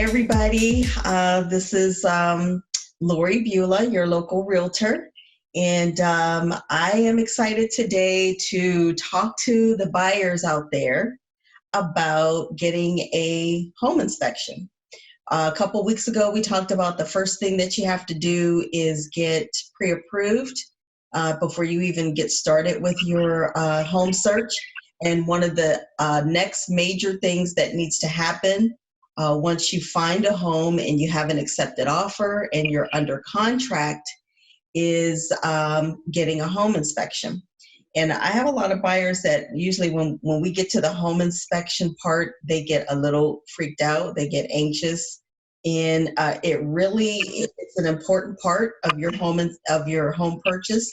everybody. This is Lori Beulah, your local realtor. And I am excited today to talk to the buyers out there about getting a home inspection. A couple weeks ago, we talked about the first thing that you have to do is get pre-approved before you even get started with your home search. And one of the next major things that needs to happen once you find a home and you have an accepted offer and you're under contract is getting a home inspection. And I have a lot of buyers that usually when we get to the home inspection part, they get a little freaked out, they get anxious. And it's an important part of your home purchase,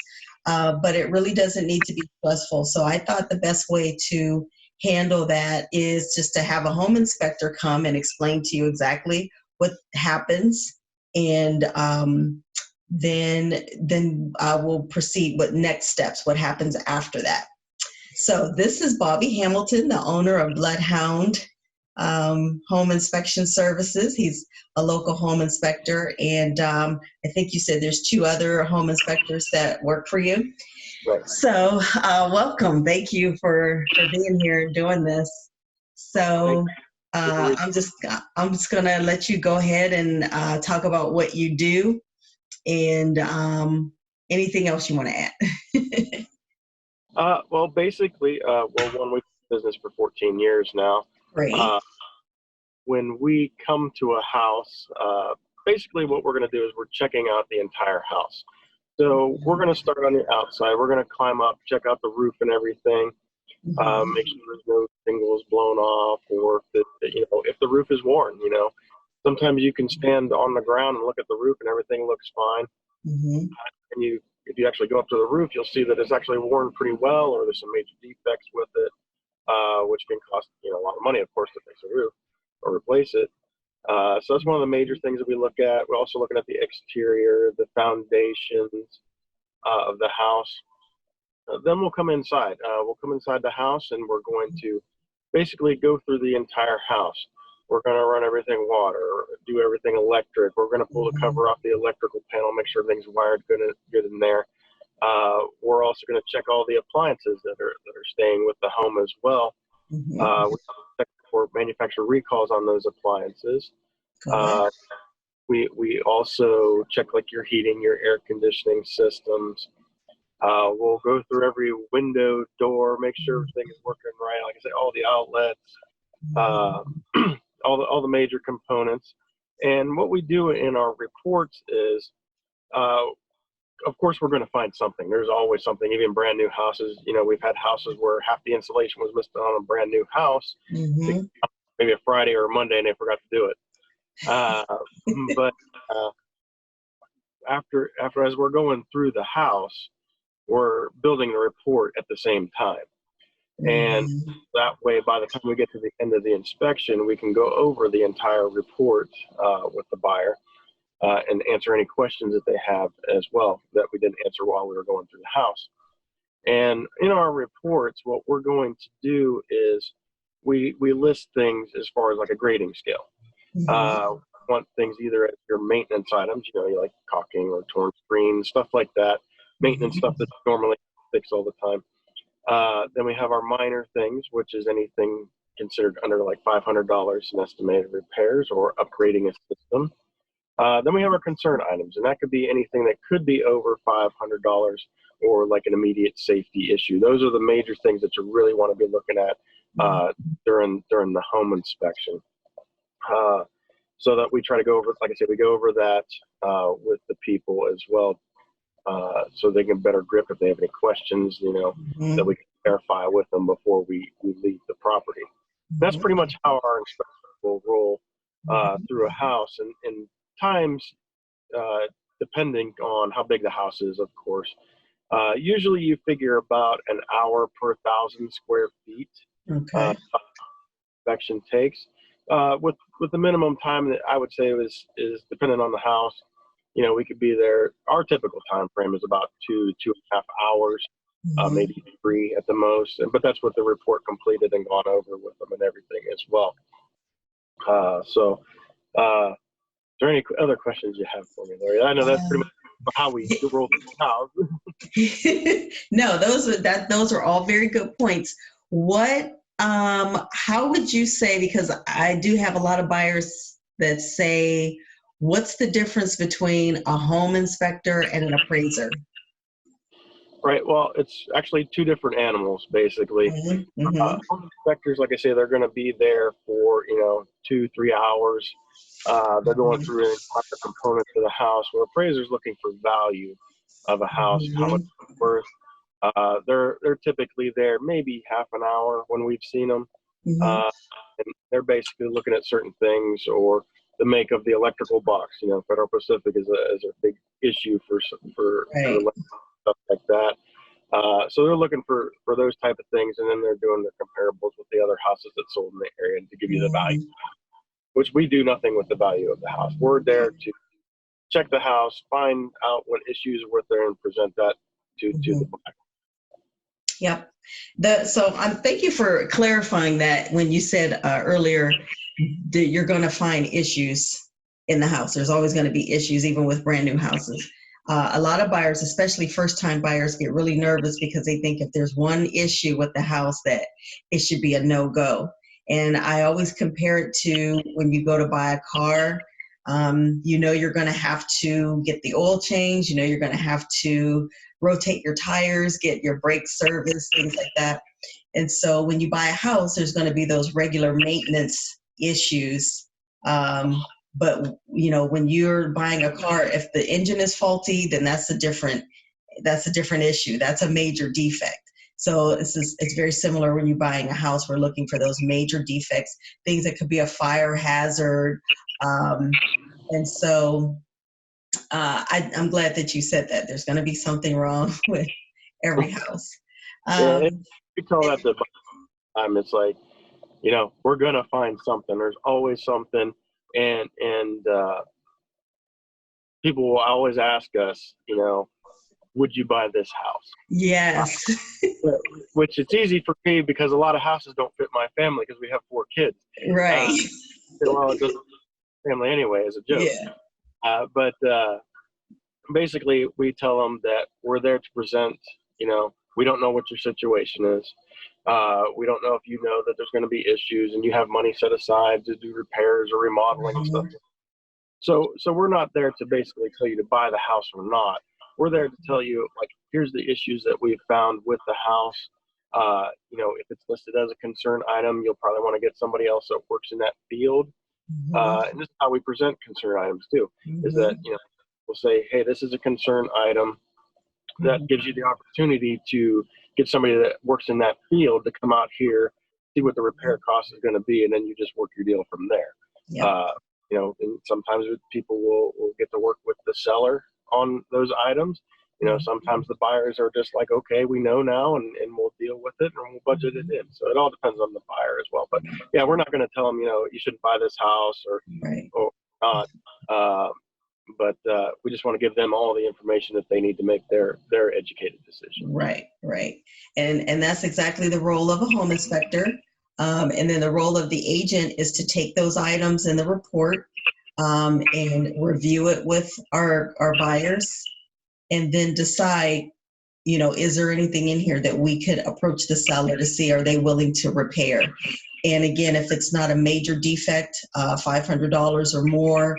but it really doesn't need to be stressful. So I thought the best way to handle that is just to have a home inspector come and explain to you exactly what happens, and then I will proceed with next steps, what happens after that. So this is Bobby Hamilton, the owner of Bloodhound Home Inspection Services. He's a local home inspector, and I think you said there's 2 other home inspectors that work for you. Right. So welcome. Thank you for being here and doing this. So I'm just gonna let you go ahead and talk about what you do and anything else you want to add. Well, basically, we've been in business for 14 years now. Great. When we come to a house, basically what we're going to do is we're checking out the entire house. So we're going to start on the outside. We're going to climb up, check out the roof and everything, make sure there's no shingles blown off, or if the roof is worn. Sometimes you can stand on the ground and look at the roof and everything looks fine. And if you actually go up to the roof, you'll see that it's actually worn pretty well, or there's some major defects with it, which can cost a lot of money, of course, to fix a roof or replace it. So that's one of the major things that we look at. We're also looking at the exterior, the foundations of the house. Then we'll come inside. We'll come inside the house, and we're going to basically go through the entire house. We're going to run everything water, do everything electric. We're going to pull the cover off the electrical panel, make sure everything's wired good in there. We're also going to check all the appliances that are staying with the home as well. We check for manufacturer recalls on those appliances. We also check like your heating, your air conditioning systems. We'll go through every window, door, make sure everything is working right. Like I said, all the outlets, all the major components. And what we do in our reports is, of course, we're going to find something. There's always something. Even brand new houses, we've had houses where half the insulation was missing on a brand new house, maybe a Friday or a Monday, and they forgot to do it. But after as we're going through the house, we're building a report at the same time. And that way, by the time we get to the end of the inspection, we can go over the entire report with the buyer and answer any questions that they have as well that we didn't answer while we were going through the house. And in our reports, what we're going to do is we list things as far as like a grading scale. Want things either as your maintenance items, like caulking or torn screens, stuff like that, maintenance stuff that's normally fixed all the time. Then we have our minor things, which is anything considered under like $500 in estimated repairs or upgrading a system. Then we have our concern items, and that could be anything that could be over $500 or like an immediate safety issue. Those are the major things that you really want to be looking at during the home inspection. So that we try to go over, like I said, we go over that with the people as well, so they can better grip if they have any questions, that we can verify with them before we leave the property. That's pretty much how our inspection will roll through a house, and times, depending on how big the house is, of course. Usually you figure about an hour per 1,000 square feet inspection takes. With the minimum time that I would say is dependent on the house. We could be there. Our typical time frame is about 2.5 hours, maybe 3 at the most. But that's with the report completed and gone over with them and everything as well. So Is there any other questions you have for me, Lori? I know that's pretty much how we roll through the house. No, those are all very good points. How would you say, because I do have a lot of buyers that say, what's the difference between a home inspector and an appraiser? Right. Well, it's actually two different animals, basically. Home inspectors, like I say, they're going to be there for 2-3 hours. They're going through an entire component of the house. Where appraisers looking for value of a house, how much it's worth. They're typically there maybe half an hour when we've seen them. And they're basically looking at certain things, or the make of the electrical box. Federal Pacific is a big issue for stuff like that. So they're looking for those type of things, and then they're doing the comparables with the other houses that sold in the area to give you the value, which we do nothing with the value of the house. We're there to check the house, find out what issues are there, and present that to the buyer. Yep. Thank you for clarifying that when you said earlier that you're going to find issues in the house. There's always going to be issues, even with brand new houses. A lot of buyers, especially first-time buyers, get really nervous because they think if there's one issue with the house that it should be a no-go. And I always compare it to when you go to buy a car. You're going to have to get the oil change. You're going to have to rotate your tires, get your brakes serviced, things like that. And so when you buy a house, there's going to be those regular maintenance issues. But when you're buying a car, if the engine is faulty, then that's a different issue. That's a major defect. So it's very similar when you're buying a house. We're looking for those major defects, things that could be a fire hazard. And so I'm glad that you said that. There's going to be something wrong with every house. We tell that to time. It's like, we're going to find something. There's always something. And people will always ask us, would you buy this house? Yes. Which it's easy for me because a lot of houses don't fit my family because we have 4 kids. Right. Well, it doesn't fit family anyway, as a joke. Yeah. But basically, we tell them that we're there to present, we don't know what your situation is. We don't know if you know that there's going to be issues and you have money set aside to do repairs or remodeling and stuff. So we're not there to basically tell you to buy the house or not. We're there to tell you, like, here's the issues that we've found with the house. If it's listed as a concern item, you'll probably want to get somebody else that works in that field. And this is how we present concern items too, is that, we'll say, hey, this is a concern item. That gives you the opportunity to get somebody that works in that field to come out here, see what the repair cost is going to be, and then you just work your deal from there. Yep. And sometimes people will get to work with the seller on those items. Sometimes the buyers are just like, okay, we know now, and we'll deal with it, and we'll budget it in. So it all depends on the buyer as well. But yeah, we're not going to tell them, you shouldn't buy this house or not. But we just want to give them all the information that they need to make their educated decision. Right. And that's exactly the role of a home inspector. And then the role of the agent is to take those items in the report and review it with our buyers, and then decide, is there anything in here that we could approach the seller to see, are they willing to repair? And again, if it's not a major defect, $500 or more,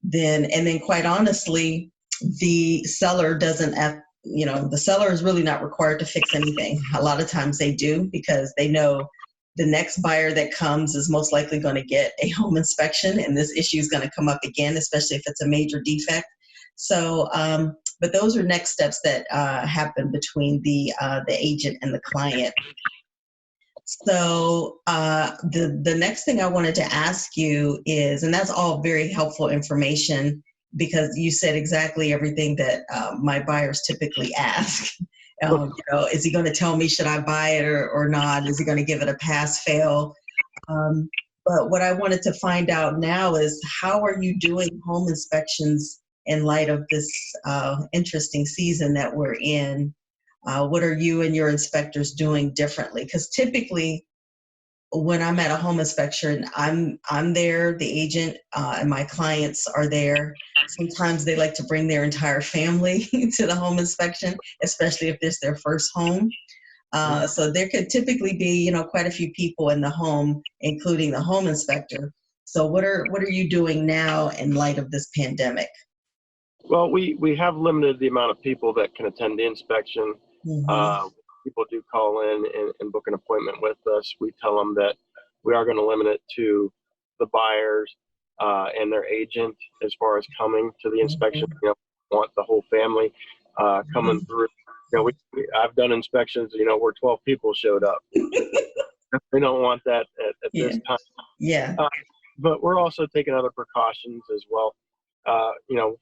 then quite honestly, the seller doesn't have, the seller is really not required to fix anything. A lot of times they do, because they know the next buyer that comes is most likely going to get a home inspection, and this issue is going to come up again, especially if it's a major defect. So, but those are next steps that happen between the agent and the client. So the next thing I wanted to ask you is, and that's all very helpful information, because you said exactly everything that my buyers typically ask. Is he going to tell me, should I buy it or not? Is he going to give it a pass fail? But what I wanted to find out now is, how are you doing home inspections in light of this interesting season that we're in? What are you and your inspectors doing differently? Because typically when I'm at a home inspection, I'm there, the agent, and my clients are there. Sometimes they like to bring their entire family to the home inspection, especially if this their first home. So there could typically be, quite a few people in the home, including the home inspector. So what are you doing now in light of this pandemic? Well, we have limited the amount of people that can attend the inspection. Mm-hmm. People do call in and book an appointment with us. We tell them that we are going to limit it to the buyers and their agent as far as coming to the inspection. Mm-hmm. Want the whole family coming through. I've done inspections, where 12 people showed up. We don't want that at Yeah. this time. Yeah. But we're also taking other precautions as well.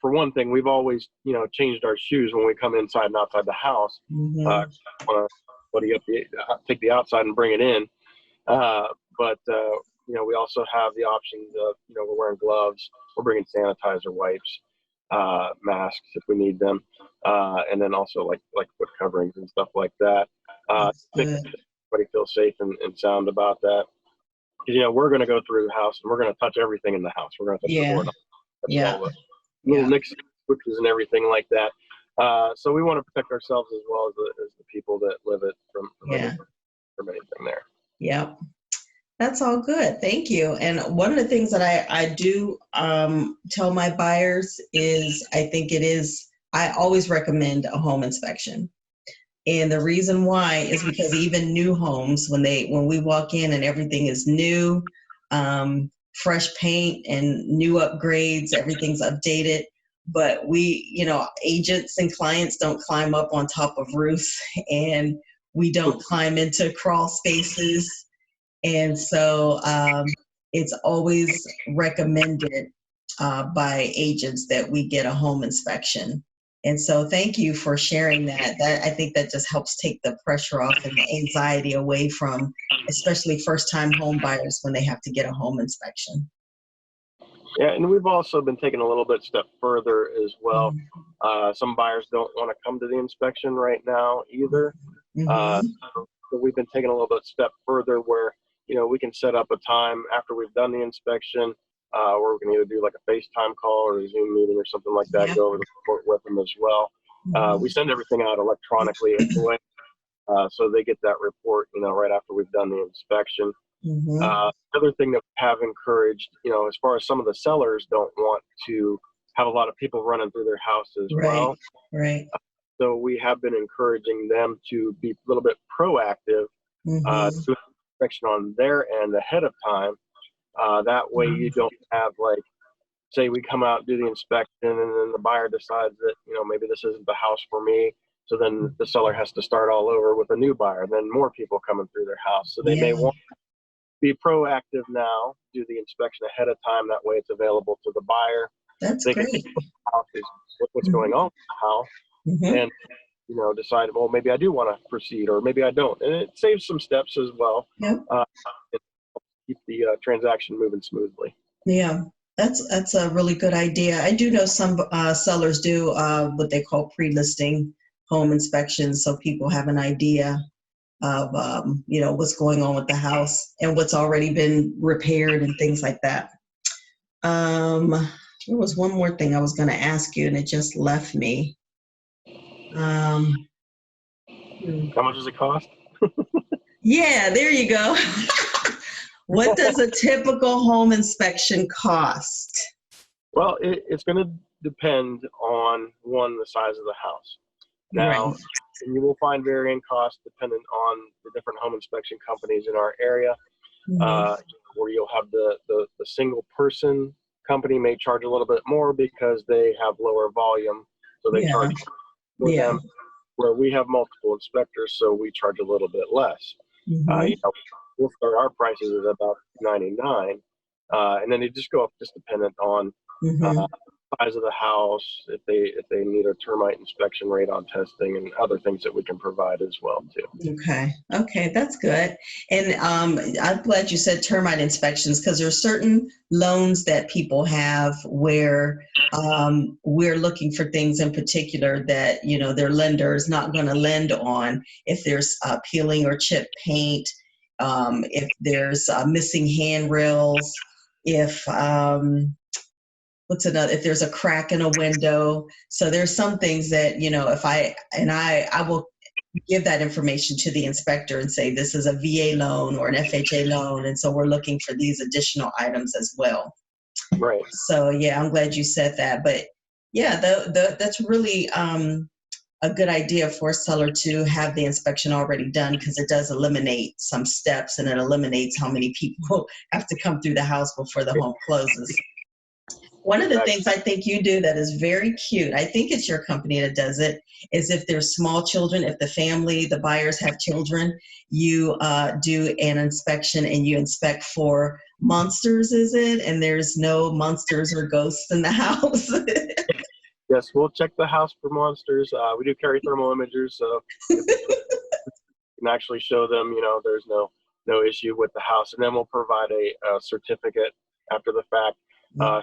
For one thing, we've always, changed our shoes when we come inside and outside the house. Mm-hmm. Want to take the outside and bring it in. But we also have the options of, we're wearing gloves, we're bringing sanitizer wipes, masks if we need them, and then also like foot coverings and stuff like that. Make everybody feel safe and sound about that. Because we're going to go through the house and we're going to touch everything in the house. We're going to touch the door, touch Yeah. all the little nicks, switches, and everything like that. So we want to protect ourselves as well as the people that live it from anything there. Yeah. That's all good. Thank you. And one of the things that I do tell my buyers is I always recommend a home inspection. And the reason why is because even new homes, when we walk in and everything is new, fresh paint and new upgrades, everything's updated. But agents and clients don't climb up on top of roofs, and we don't climb into crawl spaces. And so it's always recommended by agents that we get a home inspection. And so thank you for sharing that. I think that just helps take the pressure off and the anxiety away from, especially first-time home buyers when they have to get a home inspection. Yeah, and we've also been taking a little bit step further as well. Some buyers don't want to come to the inspection right now either. So we've been taking a little bit step further where, we can set up a time after we've done the inspection, where we can either do like a FaceTime call or a Zoom meeting or something like that, go over the report with them as well. We send everything out electronically anyway, so they get that report, right after we've done the inspection. Another thing that we have encouraged, as far as some of the sellers don't want to have a lot of people running through their house as well. Right. So we have been encouraging them to be a little bit proactive, to inspection on their end ahead of time. That way you don't have, like, say we come out and do the inspection and then the buyer decides that, maybe this isn't the house for me. So then the seller has to start all over with a new buyer, then more people coming through their house. So they may want to be proactive now, do the inspection ahead of time. That way it's available to the buyer. That's they great. Can see what's going on with the house and, decide, well, maybe I do want to proceed or maybe I don't. And it saves some steps as well. Keep the transaction moving smoothly. Yeah, that's a really good idea. I do know some sellers do what they call pre-listing home inspections, so people have an idea of what's going on with the house and what's already been repaired and things like that. There was one more thing I was going to ask you, and it just left me. How much does it cost? Yeah, there you go. What does a typical home inspection cost? Well, it's going to depend on, one, the size of the house. Now, you will find varying costs depending on the different home inspection companies in our area. Where you'll have the single person company may charge a little bit more because they have lower volume, so they charge for them. Where we have multiple inspectors, so we charge a little bit less. We'll start our prices at about $99, and then they just go up just dependent on size of the house, if they need a termite inspection, radon testing, and other things that we can provide as well too. Okay, that's good. And I'm glad you said termite inspections, because there are certain loans that people have where we're looking for things in particular that their lender is not going to lend on if there's peeling or chip paint. if there's missing handrails, if if there's a crack in a window. So there's some things that, I will give that information to the inspector and say, this is a VA loan or an FHA loan. And so we're looking for these additional items as well. Right. So yeah, I'm glad you said that. But yeah, that's really a good idea for a seller to have the inspection already done, because it does eliminate some steps and it eliminates how many people have to come through the house before the home closes. One of the things I think you do that is very cute, I think it's your company that does it, is if there's small children, if the buyers have children, you do an inspection and you inspect for monsters, is it? And there's no monsters or ghosts in the house. Yes, we'll check the house for monsters. We do carry thermal imagers, so we can actually show them, there's no issue with the house. And then we'll provide a certificate after the fact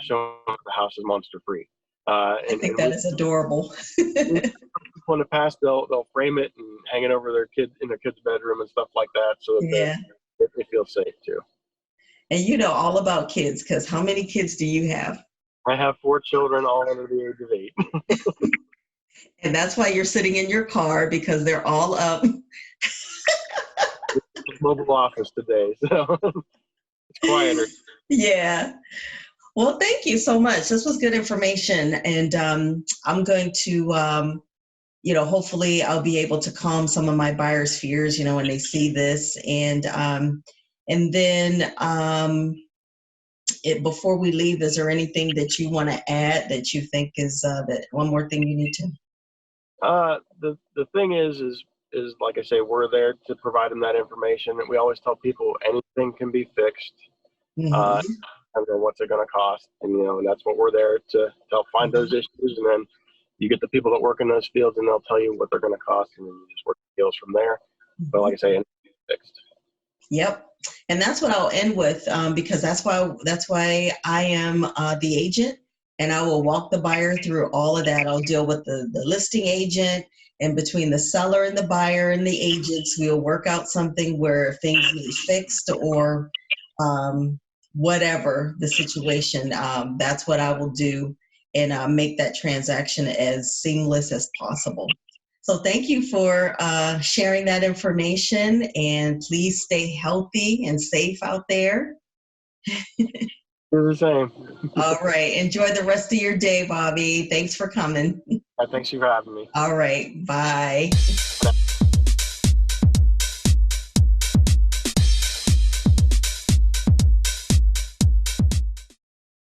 showing the house is monster free. I think that is adorable. In the past, they'll frame it and hang it over their kid's bedroom and stuff like that, so that they feel safe too. And you know all about kids, because how many kids do you have? I have 4 children, all under the age of 8. And that's why you're sitting in your car, because they're all up. It's mobile office today, so it's quieter. Yeah. Well, thank you so much. This was good information. And I'm going to, hopefully I'll be able to calm some of my buyers' fears, when they see this. And then before we leave, is there anything that you want to add that you think is that one more thing you need to? The thing is like I say, we're there to provide them that information. And we always tell people anything can be fixed. Mm-hmm. And then what's it going to cost? And, and that's what we're there to help find those issues. And then you get the people that work in those fields and they'll tell you what they're going to cost. And then you just work the deals from there. But like I say, anything can be fixed. Yep. And that's what I'll end with, because that's why I am the agent, and I will walk the buyer through all of that. I'll deal with the listing agent, and between the seller and the buyer and the agents, we'll work out something where things need fixed or whatever the situation. That's what I will do, and make that transaction as seamless as possible. So thank you for sharing that information, and please stay healthy and safe out there. You're the same. All right. Enjoy the rest of your day, Bobby. Thanks for coming. Thanks for having me. All right. Bye.